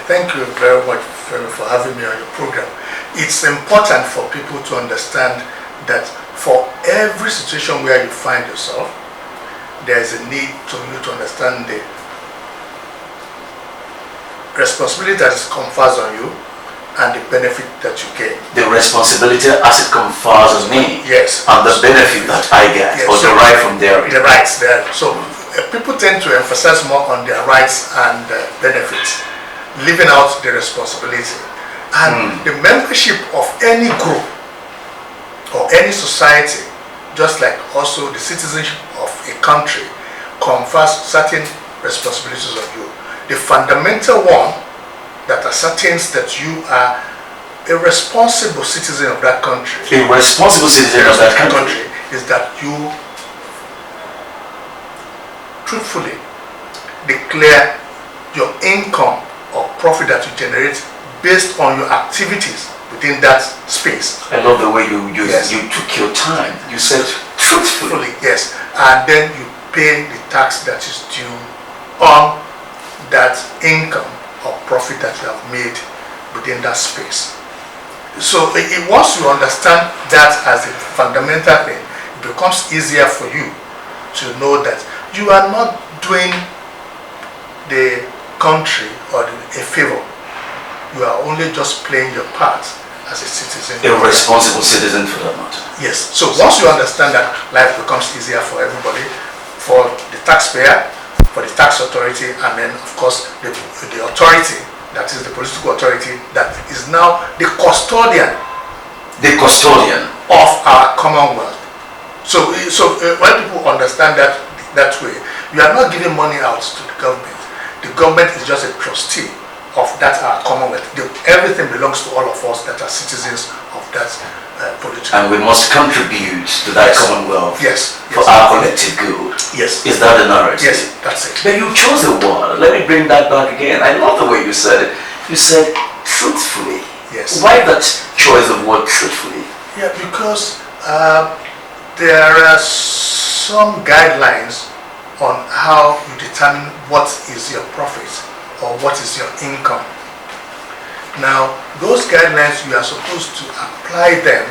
Thank you very much for having me on your program. It's important for people to understand that for every situation where you find yourself, there is a need for you to understand the responsibility that is confers on you and the benefit that you get. The responsibility as it confers on me. Yes. And the benefit that I get, yes, or so derive from there. The rights there. So people tend to emphasize more on their rights and benefits, leaving out the responsibility. And the membership of any group or any society, just like also the citizenship of a country, confers certain responsibilities on you. The fundamental one that ascertains that you are a responsible citizen of that country. A responsible citizen of that country is that you truthfully declare your income or profit that you generate based on your activities within that space. I love the way you took your time. You said truthfully. Yes. And then you pay the tax that is due on that income or profit that you have made within that space. So once you understand that as a fundamental thing, it becomes easier for you to know that you are not doing the country or a favor. You are only just playing your part as a citizen. A responsible citizen for that matter. Yes. So once you understand that, life becomes easier for everybody, for the taxpayer, for the tax authority, and then of course the authority, that is the political authority, that is now the custodian of our commonwealth. So when people understand that way, you are not giving money out to the government. The government is just a trustee of that our commonwealth. Everything belongs to all of us that are citizens of that political. And we must contribute to that commonwealth. Yes. For our collective good. Yes. Is that the narrative? Yes, that's it. But you chose a word. Let me bring that back again. I love the way you said it. You said truthfully. Yes. Why that choice of word truthfully? Yeah, because there are some guidelines on how you determine what is your profit or what is your income. Now, those guidelines, you are supposed to apply them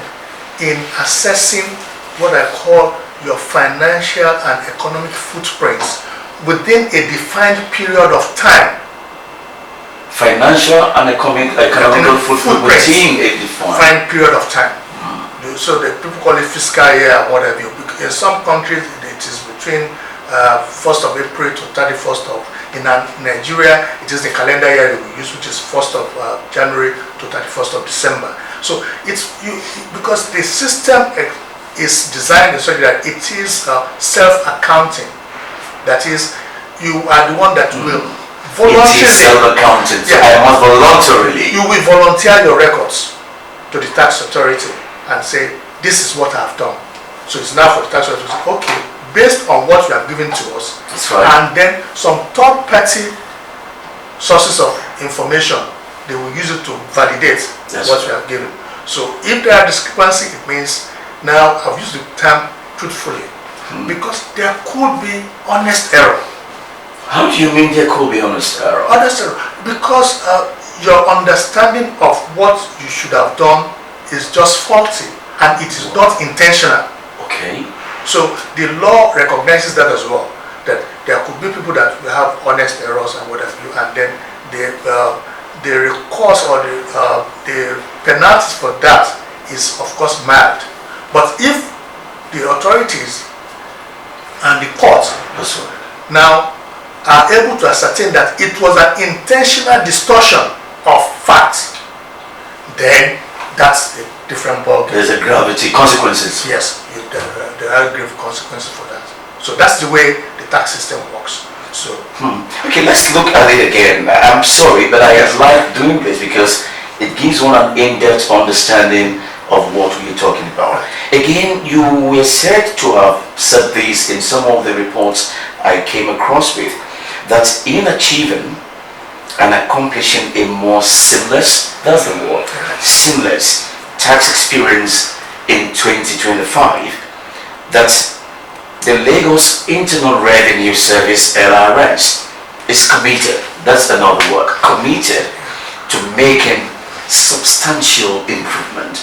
in assessing what I call your financial and economic footprints within a defined period of time. Financial and economical footprint within a defined period of time. So the people call it fiscal year or whatever. In some countries, it is between 1st of April to 31st of, in Nigeria, it is the calendar year that we use, which is 1st of January to 31st of December. So it's because the system is designed in such that it is self-accounting. That is, you are the one that will voluntarily. It is self-accounting, so I must voluntarily. You will volunteer your records to the tax authority and say, this is what I have done. So it's now for the tax authority to say, okay, based on what you have given to us, that's right, and then some third-party sources of information, they will use it to validate what you have given. So if there are discrepancy, it means now I've used the term truthfully, because there could be honest error. How do you mean there could be honest error? Honest error, because your understanding of what you should have done is just faulty, and it is not intentional. Okay. So the law recognizes that as well, that there could be people that will have honest errors and what have you, and then the recourse or the penalties for that is of course mild. But if the authorities and the court now are able to ascertain that it was an intentional distortion of facts, then that's a different ballgame. There's a gravity, consequences. Yes, there are grave consequences for that. So that's the way the tax system works. So okay, let's look at it again. I'm sorry, but I like doing this because it gives one an in-depth understanding of what we're talking about. Again, you were said to have said this in some of the reports I came across with, that in achieving and accomplishing a more seamless, that's the word, seamless tax experience in 2025, that the Lagos Internal Revenue Service, LRS, is committed, that's another word, committed to making substantial improvement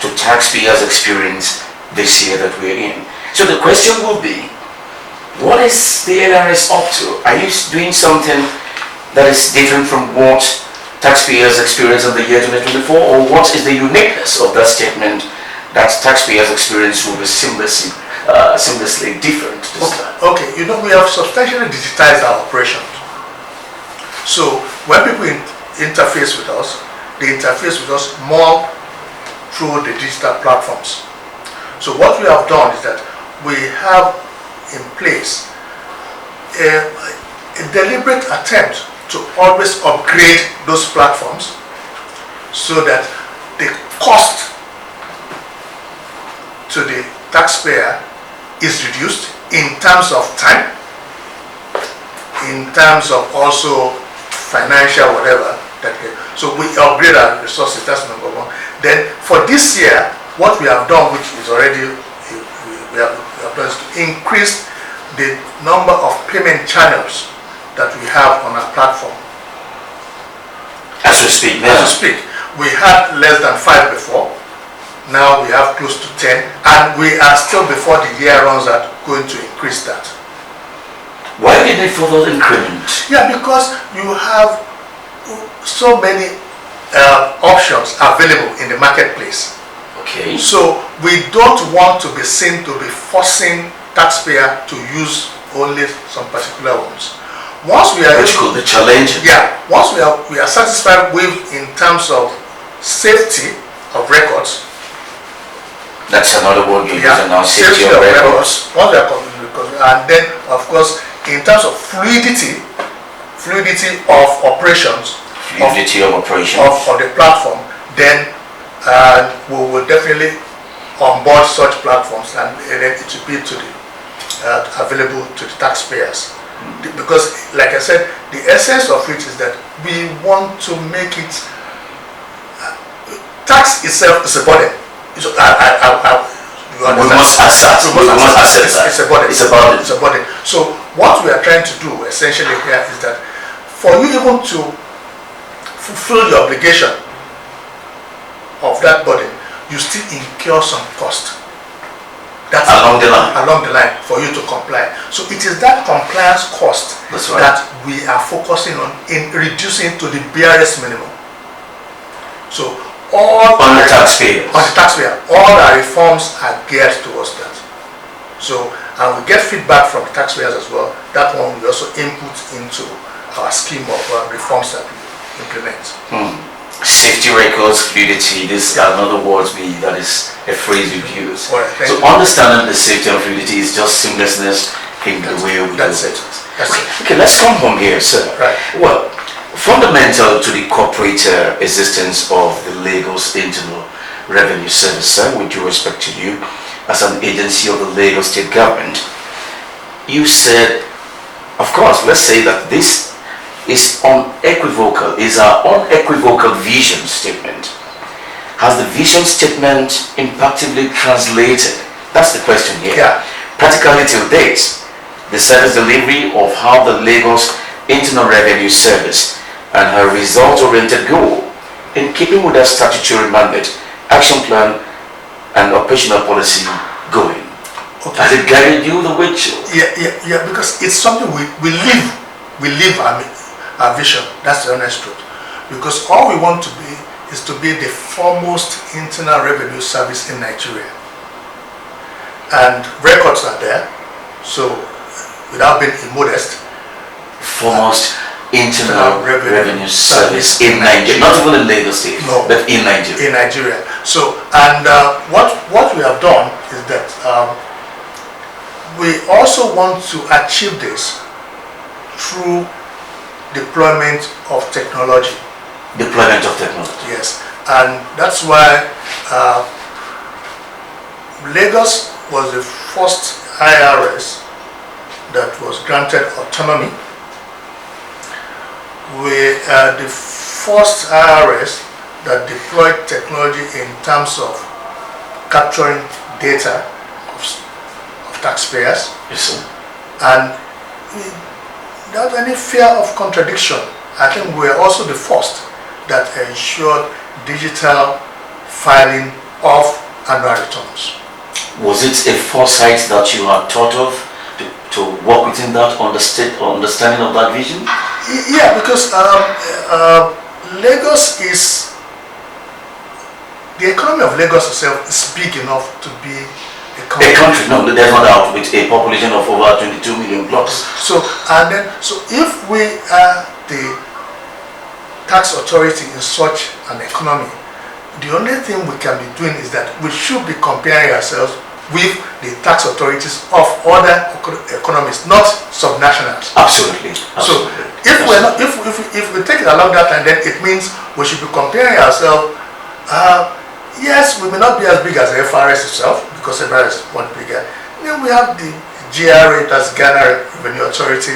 to taxpayers' experience this year that we're in. So the question will be, what is the LRS up to? Are you doing something that is different from what taxpayers experience in the year 2024, or what is the uniqueness of that statement that taxpayers' experience will be seamlessly different this time? Okay, you know, we have substantially digitized our operations. So when people interface with us, they interface with us more through the digital platforms. So what we have done is that we have in place a deliberate attempt to always upgrade those platforms so that the cost to the taxpayer is reduced in terms of time, in terms of also financial whatever. So we upgrade our resources, that's number one. Then for this year, what we have done, which is already, we have done, is to increase the number of payment channels that we have on our platform. As we speak now? As we speak. We had less than 5 before. Now we have close to 10. And we are still, before the year runs out, going to increase that. Why did they further increment? Yeah, because you have so many options available in the marketplace. Okay. So we don't want to be seen to be forcing taxpayer to use only some particular ones. Once we are which could be challenging. Yeah. Once we are satisfied with in terms of safety of records. That's another word you're using now, safety of records. Once we are and then of course in terms of fluidity of operations. Fluidity of operation of the platform, then we will definitely onboard such platforms, and then it will be to the available to the taxpayers. Because, like I said, the essence of it is that we want to make it. Tax itself is a burden. We must accept that. It's a burden. It's a burden. It's a burden. So what we are trying to do essentially here is that for you even to fulfill your obligation of that burden, you still incur some cost. That's along the line for you to comply. So it is that compliance cost that we are focusing on in reducing to the barest minimum. So all on the taxpayer, all our reforms are geared towards that. So, and we get feedback from the taxpayers as well. That one we also input into our scheme of reforms that we implement. Safety records, fluidity, these are another words that is a phrase we use. Right, so understanding the safety and fluidity is just seamlessness in the way we do it. That's it. Okay, let's come from here, sir. Right. Well, fundamental to the corporate existence of the Lagos Internal Revenue Service, sir, with due respect to you, as an agency of the Lagos State Government, you said, of course, let's say that this is our unequivocal vision statement. Has the vision statement impactively translated? That's the question here. Yeah. Practically till date, the service delivery of how the Lagos Internal Revenue Service and her result-oriented goal in keeping with our statutory mandate, action plan, and operational policy going. Okay. Has it guided you the way to? Yeah, because it's something we live our vision. That's the honest truth. Because all we want to be is to be the foremost internal revenue service in Nigeria. And records are there, so without being immodest, foremost internal revenue service in Nigeria, not even in Lagos State, no, but in Nigeria. In Nigeria. So, and what we have done is that we also want to achieve this through deployment of technology. Deployment of technology. Yes, and that's why Lagos was the first IRS that was granted autonomy. We are the first IRS that deployed technology in terms of capturing data of taxpayers. Yes, sir. And without any fear of contradiction, I think we are also the first that ensured digital filing of annual returns. Was it a foresight that you had thought of to work within that understanding of that vision? Yeah, because Lagos is, the economy of Lagos itself is big enough to be a country. A country, no, there's no doubt, with a population of over 22 million plus. So if we are the tax authority in such an economy, the only thing we can be doing is that we should be comparing ourselves with the tax authorities of other economies, not subnationals. Absolutely. So if we're not, if we take it along that line, then it means we should be comparing ourselves. Yes, we may not be as big as the FRS itself, because FRS is much bigger. Then we have the GRA, that's Ghana Revenue Authority.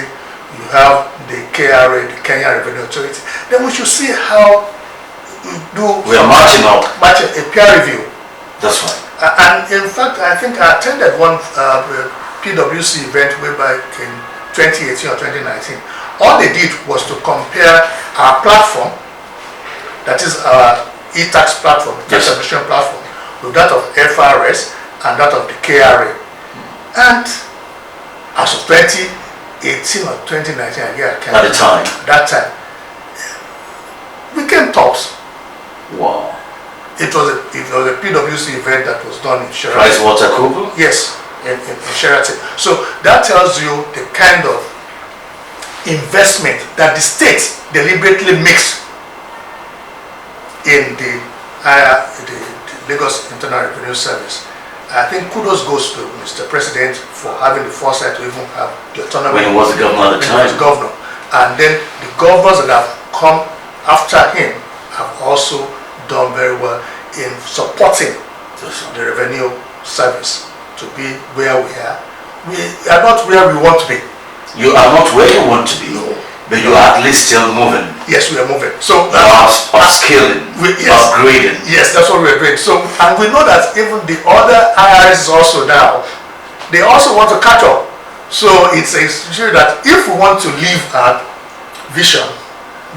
You have the KRA, the Kenya Revenue Authority. Then we should see how we are marching up. Matching a peer review. That's right. And in fact, I think I attended one PwC event way back in 2018 or 2019. All they did was to compare our platform, that is our e-tax platform, tax submission platform, with that of FRS and that of the KRA. And as of 2018 or 2019, I can't at the time. That time, we came tops. Wow. It was a PwC event that was done in Sheraton. PricewaterhouseCoopers? Yes, in Sheraton. So that tells you the kind of investment that the state deliberately makes in the Lagos Internal Revenue Service. I think kudos goes to Mr. President for having the foresight to even have the autonomy. When he was the governor at the time. He was governor. And then the governors that have come after him have also done very well in supporting the revenue service to be where we are. We are not where we want to be. You are not where you want to be, no. But you are at least still moving. Yes, we are moving. So upskilling, upgrading. Yes, that's what we are doing. So, and we know that even the other IRS also now, they also want to catch up. So it's a situation that if we want to leave our vision,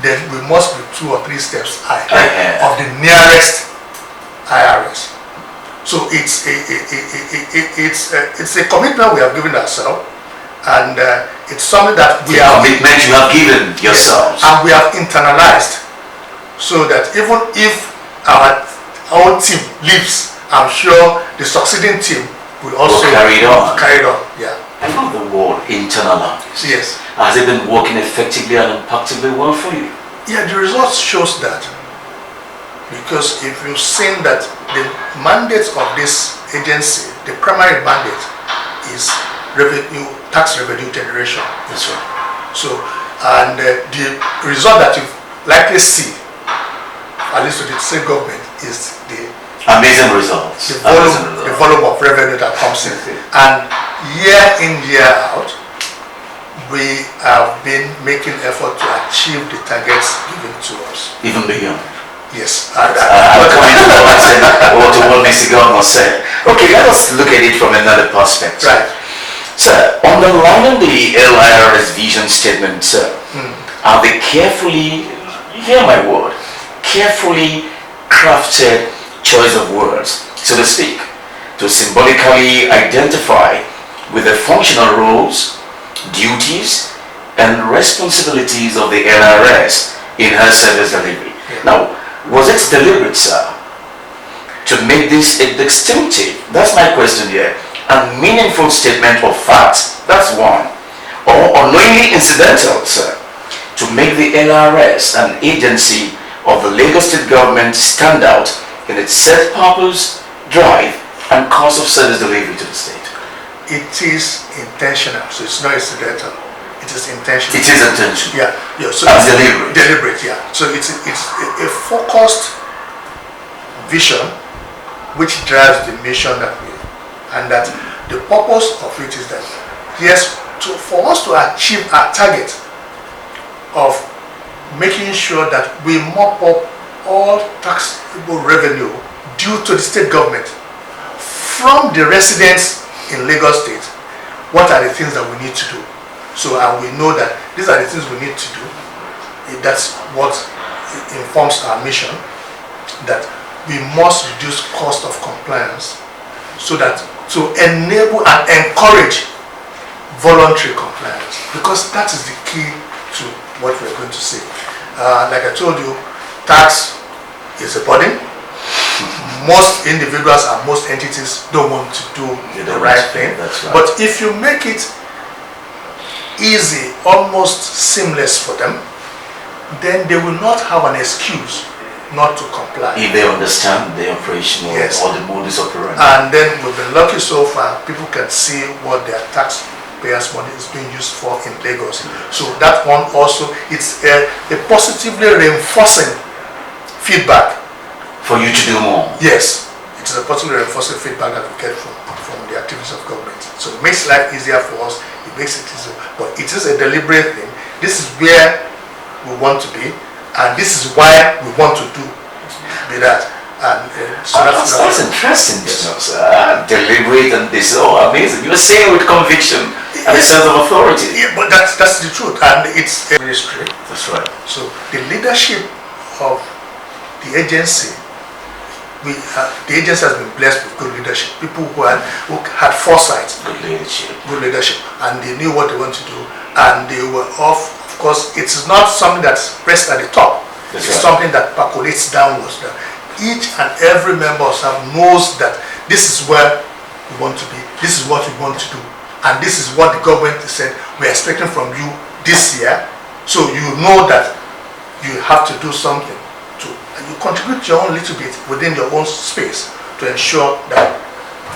then we must be 2 or 3 steps ahead of the nearest IRS. So it's a commitment we have given ourselves, and it's something that we have commitment you have given yourselves, and we have internalized, so that even if our own team leaves, I'm sure the succeeding team will also carry on. Yeah. I love the word internalized. Yes. Has it been working effectively and impactfully well for you? Yeah, the results shows that. Because if you've seen that the mandate of this agency, the primary mandate is tax revenue generation. That's right. So, and the result that you likely see, at least with the state government, is the amazing results. The volume of revenue that comes in. And year in, year out, we have been making effort to achieve the targets given to us. Even beyond. Yes. I'm coming to what Mr. Governor said. Okay, let us look at it from another perspective. Right. Sir, underlining the LIRS vision statement, sir, are they carefully, hear my word, carefully crafted choice of words, so to speak, to symbolically identify with the functional roles, duties, and responsibilities of the LRS in her service delivery. Yeah. Now, was it deliberate, sir, to make this a distinctive, that's my question here, and meaningful statement of fact, that's one, or unknowingly incidental, sir, to make the LRS an agency of the Lagos State government stand out in its set purpose, drive, and cost of service delivery to the state? It is intentional, so it's not incidental. It is intentional. It is intentional. Yeah, yeah. So it's deliberate. Deliberate, yeah. So it's a focused vision which drives the mission that we, and that the purpose of it is that, yes, for us to achieve our target of making sure that we mop up all taxable revenue due to the state government from the residents in Lagos State, what are the things that we need to do? So, and we know that these are the things we need to do. That's what informs our mission, that we must reduce cost of compliance so that to enable and encourage voluntary compliance, because that is the key to what we're going to say. Like I told you, tax is a burden. Most individuals and most entities don't want to do the right thing. That's right. But if you make it easy, almost seamless for them, then they will not have an excuse not to comply. If they understand the operational Yes. or the modus operandi. And then we've been lucky so far, people can see what their taxpayers' money is being used for in Lagos. So that one also, it's a positively reinforcing feedback. For you to do more. Yes, it is a positively reinforcing feedback that we get from the activities of government. So it makes life easier for us, it makes it easier, but it is a deliberate thing. This is where we want to be, and this is why we want to do that. And so that's interesting. Yes. Deliberate and this, oh, amazing. You're saying with conviction and a sense of authority. Yeah, but that's the truth, and it's a ministry. That's right. So the leadership of the agency, the agency has been blessed with good leadership. People who had foresight, good leadership, and they knew what they want to do, and they were off. Of course, it is not something that rests at the top. That's it's right. something that percolates downwards. That each and every member of staff knows that this is where we want to be, this is what we want to do, and this is what the government said we're expecting from you this year. So you know that you have to do something to, and you contribute your own little bit within your own space to ensure that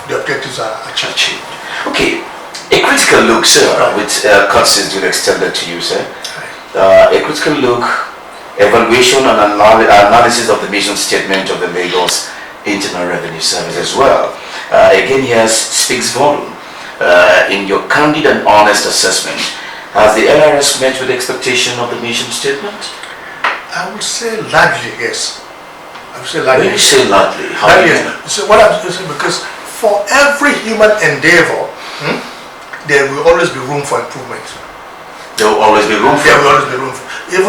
the objectives are achieved. Okay, a critical look, sir, with courtesies will extended to you, sir. A critical look, evaluation and analysis of the mission statement of the Lagos Internal Revenue Service as well. Again, here speaks volume. In your candid and honest assessment, has the LRS met with the expectation of the mission statement? I would say largely yes. I would say largely. When you say largely, how do you mean? So what I'm saying, because for every human endeavor, there will always be room for improvement. There will always be room for There will always be room for. Even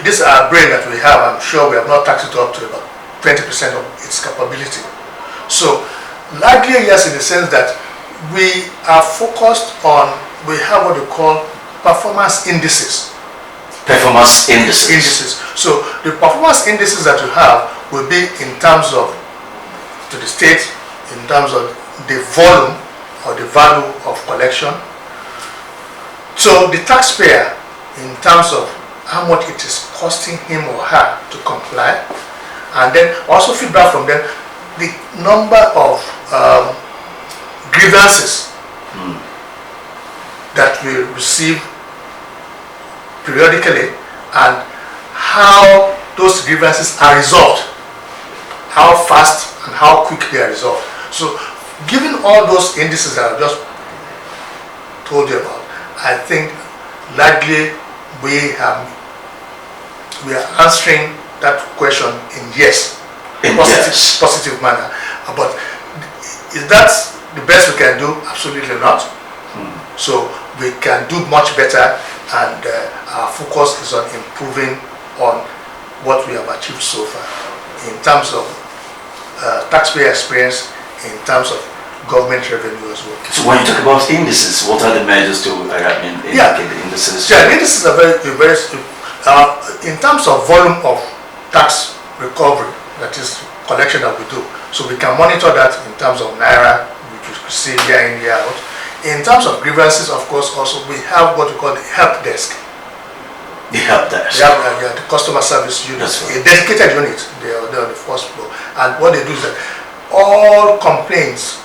this brain that we have, I'm sure we have not taxed it up to about 20% of its capability. So largely yes, in the sense that we are focused on, we have what we call performance indices. Performance indices. So the performance indices that you have will be in terms of, to the state, in terms of the volume or the value of collection. So the taxpayer, in terms of how much it is costing him or her to comply, and then also feedback from them, the number of grievances that we receive periodically, and how those grievances are resolved, how fast and how quick they are resolved. So given all those indices that I just told you about, I think largely we are answering that question in yes, positive manner. But is that the best we can do? Absolutely not. So we can do much better, and our focus is on improving on what we have achieved so far in terms of taxpayer experience, in terms of government revenue as well. So when you talk about indices, what are the measures to indicate the indices? Yeah, indices are very in terms of volume of tax recovery, that is collection that we do. So we can monitor that in terms of Naira, which we see year in, year out. In terms of grievances, of course, also we have what we call the help desk. The help desk. We have the customer service unit, a dedicated unit. They're on the first floor. And what they do is that all complaints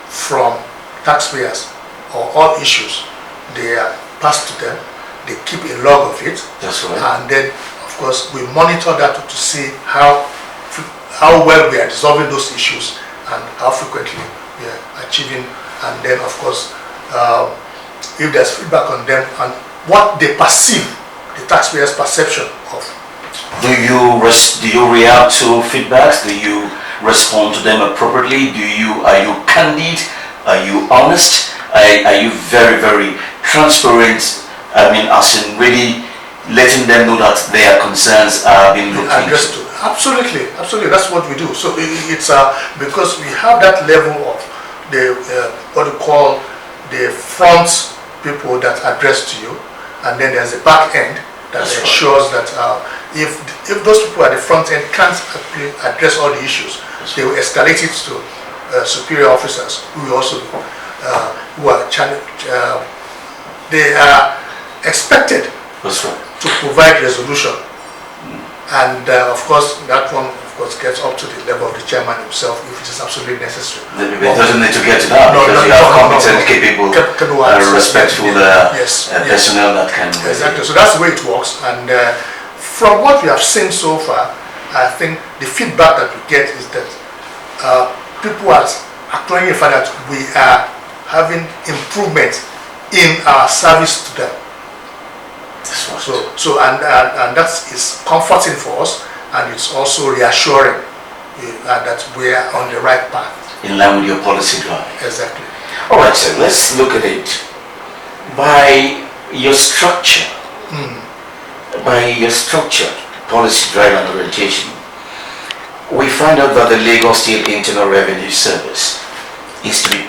from taxpayers or all issues, they are passed to them. They keep a log of it. That's right. And then, of course, we monitor that to see how well we are resolving those issues and how frequently we are achieving. And then, of course, if there's feedback on them and what they perceive, the taxpayers' perception of. Do you react to feedbacks? Do you respond to them appropriately? Are you candid? Are you honest? Are you very, very transparent? I mean, as in really, letting them know that their concerns are being looked addressed into. to. Absolutely, absolutely. That's what we do. So it's because we have that level of the what we call the front people that address to you, and then there's a back end that That's ensures that if those people at the front end can't address all the issues, they will escalate it to superior officers who also who are they are expected That's right. to provide resolution. And of course, that one, of course, gets up to the level of the chairman himself if it is absolutely necessary. It doesn't need to get to that because you have competent, capable, respectful personnel that can. Exactly. So that's the way it works. And from what we have seen so far, I think the feedback that we get is that people are acknowledging the fact that we are having improvement in our service to them. So and that is comforting for us, and it's also reassuring that we are on the right path. In line with your policy drive. Exactly. All right, so let's look at it. By your structure, policy drive and orientation, we find out that the Lagos State Internal Revenue Service is to be